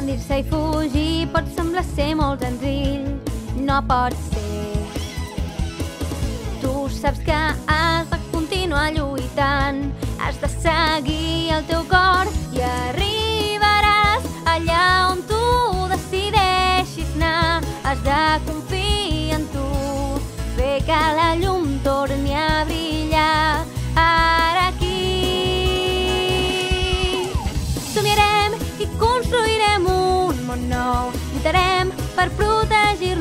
rendir-se i fugir pot semblar ser molt senzill. No pot ser. Tu saps que has de continuar lluitant, has de seguir el teu cor i arribaràs allà on tu decideixis anar. Has de confiar en tu, fer que la llum torni a brillar ara aquí. Somiarem i construirem un món nou, lluitarem per protegir